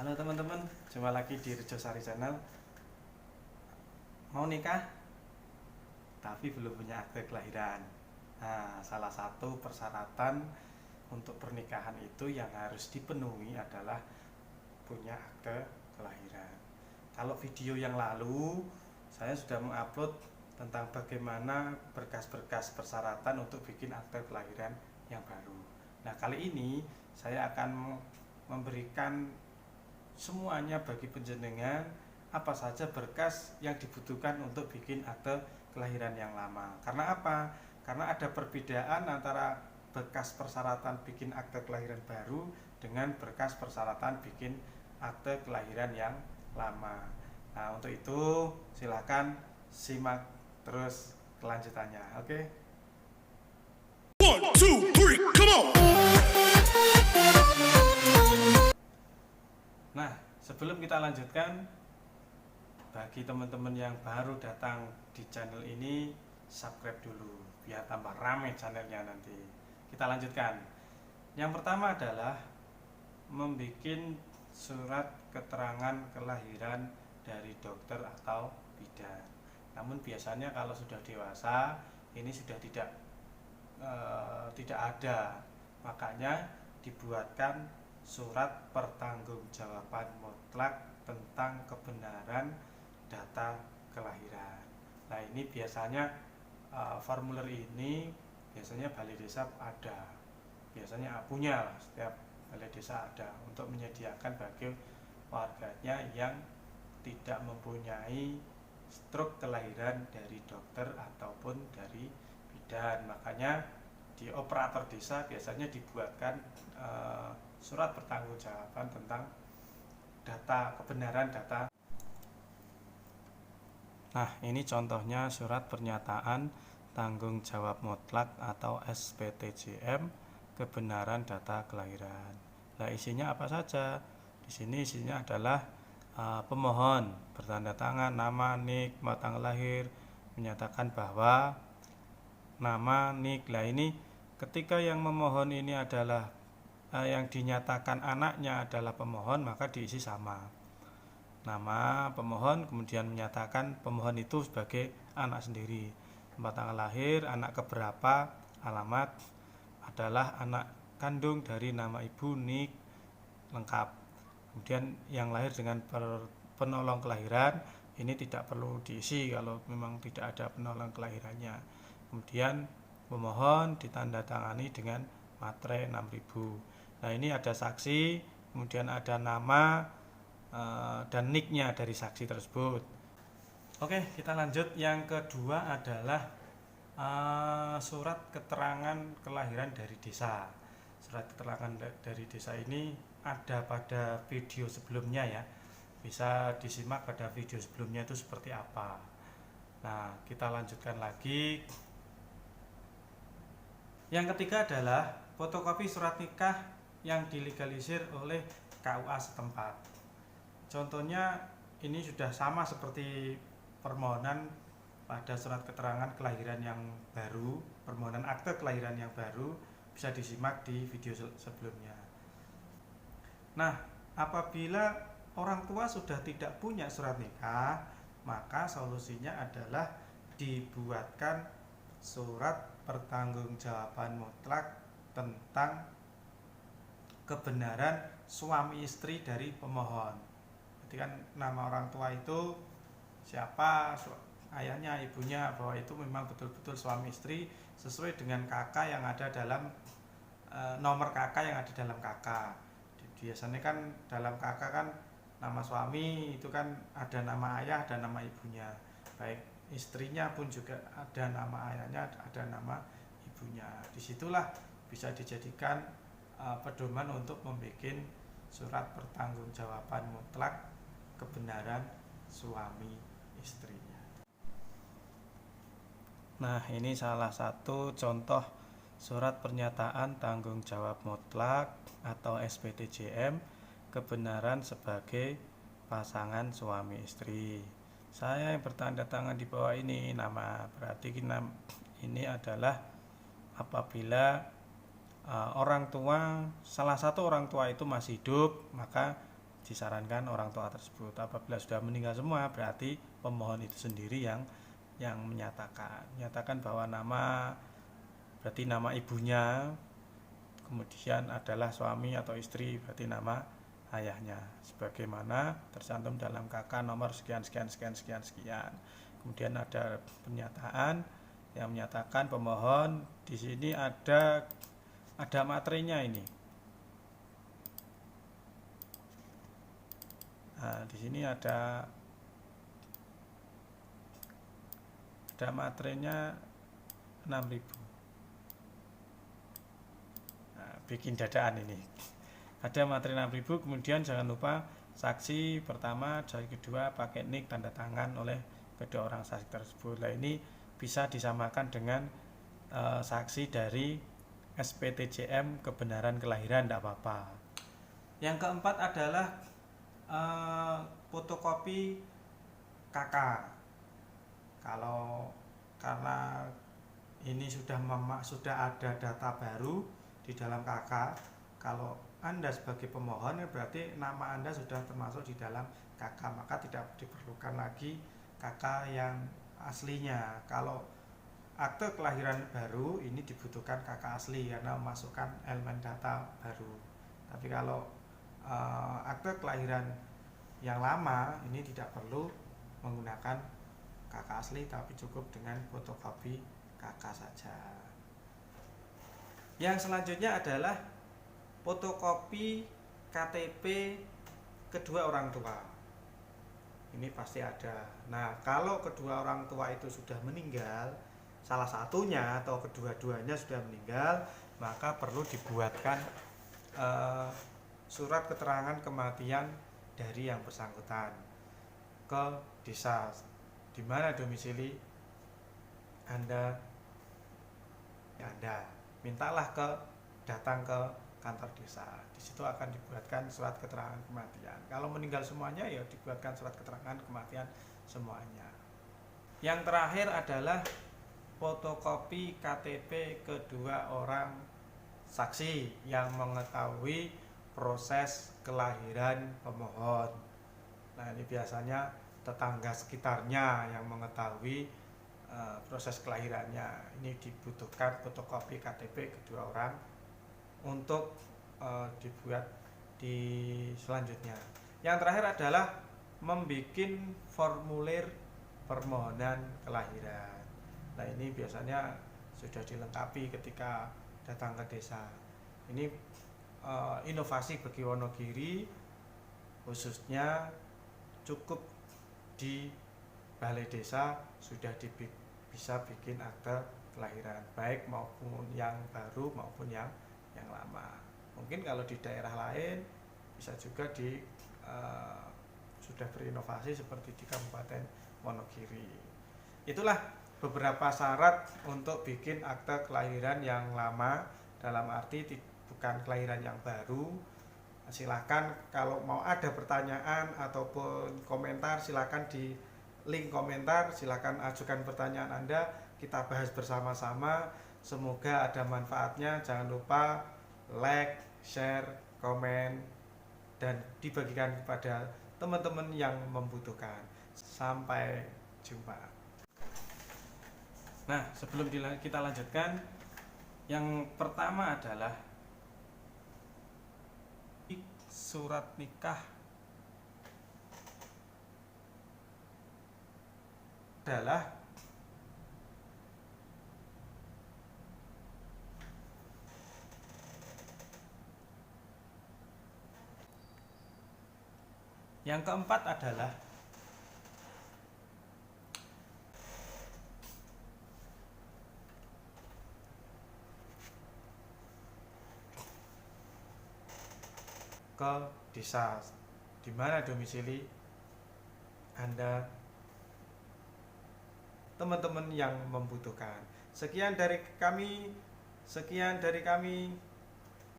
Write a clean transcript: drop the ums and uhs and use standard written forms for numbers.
Halo teman-teman, jumpa lagi di Rejo Sari Channel. Mau nikah tapi belum punya akte kelahiran. Nah, salah satu persyaratan untuk pernikahan itu yang harus dipenuhi adalah punya akte kelahiran. Kalau video yang lalu saya sudah mengupload tentang bagaimana berkas-berkas persyaratan untuk bikin akte kelahiran yang baru. Nah, kali ini saya akan memberikan semuanya bagi penjenengan apa saja berkas yang dibutuhkan untuk bikin akte kelahiran yang lama. Karena apa? Karena ada perbedaan antara berkas persyaratan bikin akte kelahiran baru dengan berkas persyaratan bikin akte kelahiran yang lama. Nah, untuk itu silakan simak terus kelanjutannya. Oke? One, two, three, come on! Nah, sebelum kita lanjutkan, bagi teman-teman yang baru datang di channel ini, subscribe dulu biar tambah rame channelnya nanti. Kita lanjutkan. Yang pertama adalah membuat surat keterangan kelahiran dari dokter atau bidan. Namun biasanya kalau sudah dewasa ini sudah tidak ada, makanya dibuatkan surat pertanggungjawaban mutlak tentang kebenaran data kelahiran. Nah, ini biasanya formulir ini biasanya balai desa ada, biasanya punya, setiap balai desa ada untuk menyediakan bagi warganya yang tidak mempunyai struk kelahiran dari dokter ataupun dari bidan. Makanya di operator desa biasanya dibuatkan surat pertanggungjawaban tentang data, kebenaran data. Nah, ini contohnya surat pernyataan tanggung jawab mutlak atau SPTJM kebenaran data kelahiran. Nah, isinya apa saja? Di sini isinya adalah pemohon bertanda tangan nama, nik, tanggal lahir, menyatakan bahwa nama, nik. Nah, ini ketika yang memohon ini adalah yang dinyatakan anaknya adalah pemohon, maka diisi sama nama pemohon, kemudian menyatakan pemohon itu sebagai anak sendiri, tempat tanggal lahir, anak keberapa, alamat adalah anak kandung dari nama ibu, nik lengkap. Kemudian yang lahir dengan penolong kelahiran ini tidak perlu diisi kalau memang tidak ada penolong kelahirannya. Kemudian pemohon ditandatangani dengan materai 6.000. Nah, ini ada saksi, kemudian ada nama dan nicknya dari saksi tersebut. Oke, kita lanjut. Yang kedua adalah surat keterangan kelahiran dari desa. Surat keterangan dari desa ini ada pada video sebelumnya ya. Bisa disimak pada video sebelumnya itu seperti apa. Nah, kita lanjutkan lagi. Yang ketiga adalah fotokopi surat nikah yang dilegalisir oleh KUA setempat. Contohnya ini sudah sama seperti permohonan pada surat keterangan kelahiran yang baru, permohonan akte kelahiran yang baru, bisa disimak di video sebelumnya. Nah, apabila orang tua sudah tidak punya surat nikah, maka solusinya adalah dibuatkan surat pertanggungjawaban mutlak tentang kebenaran suami istri dari pemohon. Jadi kan nama orang tua itu siapa, ayahnya, ibunya, bahwa itu memang betul-betul suami istri sesuai dengan KK yang ada dalam nomor KK yang ada dalam KK. Biasanya kan dalam KK kan nama suami itu kan ada nama ayah dan nama ibunya. Baik istrinya pun juga ada nama ayahnya, ada nama ibunya. Disitulah bisa dijadikan pedoman untuk membuat surat pertanggungjawaban mutlak kebenaran suami istrinya. Nah, ini salah satu contoh surat pernyataan tanggung jawab mutlak atau SPTJM kebenaran sebagai pasangan suami istri. Saya yang bertanda tangan di bawah ini nama, berarti ini adalah apabila orang tua, salah satu orang tua itu masih hidup, maka disarankan orang tua tersebut. Apabila sudah meninggal semua, berarti pemohon itu sendiri yang menyatakan bahwa berarti nama ibunya, kemudian adalah suami atau istri, berarti nama ayahnya, sebagaimana tercantum dalam KK nomor sekian sekian sekian sekian sekian. Kemudian ada pernyataan yang menyatakan pemohon di sini ada materinya ini. Nah, di sini ada materinya 6.000. Nah, bikin dadaan ini. Ada materi 6.000, kemudian jangan lupa saksi pertama, saksi kedua pakai nik tanda tangan oleh kedua orang saksi tersebut. Nah, ini bisa disamakan dengan saksi dari SPTJM kebenaran kelahiran, tidak apa-apa. Yang keempat adalah fotokopi KK. Karena ini sudah ada data baru di dalam KK, kalau Anda sebagai pemohon berarti nama Anda sudah termasuk di dalam KK, maka tidak diperlukan lagi KK yang aslinya. Kalau akte kelahiran baru ini dibutuhkan KK asli karena memasukkan elemen data baru. Tapi kalau akte kelahiran yang lama ini tidak perlu menggunakan KK asli, tapi cukup dengan fotokopi KK saja. Yang selanjutnya adalah fotokopi KTP kedua orang tua. Ini pasti ada. Nah, kalau kedua orang tua itu sudah meninggal, salah satunya atau kedua-duanya sudah meninggal, maka perlu dibuatkan surat keterangan kematian dari yang bersangkutan ke desa di mana domisili Anda. Mintalah datang ke kantor desa. Di situ akan dibuatkan surat keterangan kematian. Kalau meninggal semuanya, ya dibuatkan surat keterangan kematian semuanya. Yang terakhir adalah fotokopi KTP kedua orang saksi yang mengetahui proses kelahiran pemohon. Nah, ini biasanya tetangga sekitarnya yang mengetahui proses kelahirannya. Ini dibutuhkan fotokopi KTP kedua orang untuk dibuat di selanjutnya. Yang terakhir adalah membuat formulir permohonan kelahiran. Nah, ini biasanya sudah dilengkapi ketika datang ke desa. Ini inovasi bagi Wonogiri, khususnya cukup di balai desa sudah bisa bikin akte kelahiran, baik maupun yang baru maupun yang lama. Mungkin kalau di daerah lain bisa juga sudah berinovasi seperti di Kabupaten Wonogiri. Itulah beberapa syarat untuk bikin akte kelahiran yang lama, dalam arti bukan kelahiran yang baru. Silakan kalau mau ada pertanyaan ataupun komentar, silakan di link komentar, silakan ajukan pertanyaan Anda, kita bahas bersama-sama. Semoga ada manfaatnya. Jangan lupa like, share, komen, dan dibagikan kepada teman-teman yang membutuhkan. Sampai jumpa. Nah, sebelum kita lanjutkan, yang pertama adalah surat nikah adalah yang keempat adalah ke desa di mana domisili Anda, teman-teman yang membutuhkan. Sekian dari kami.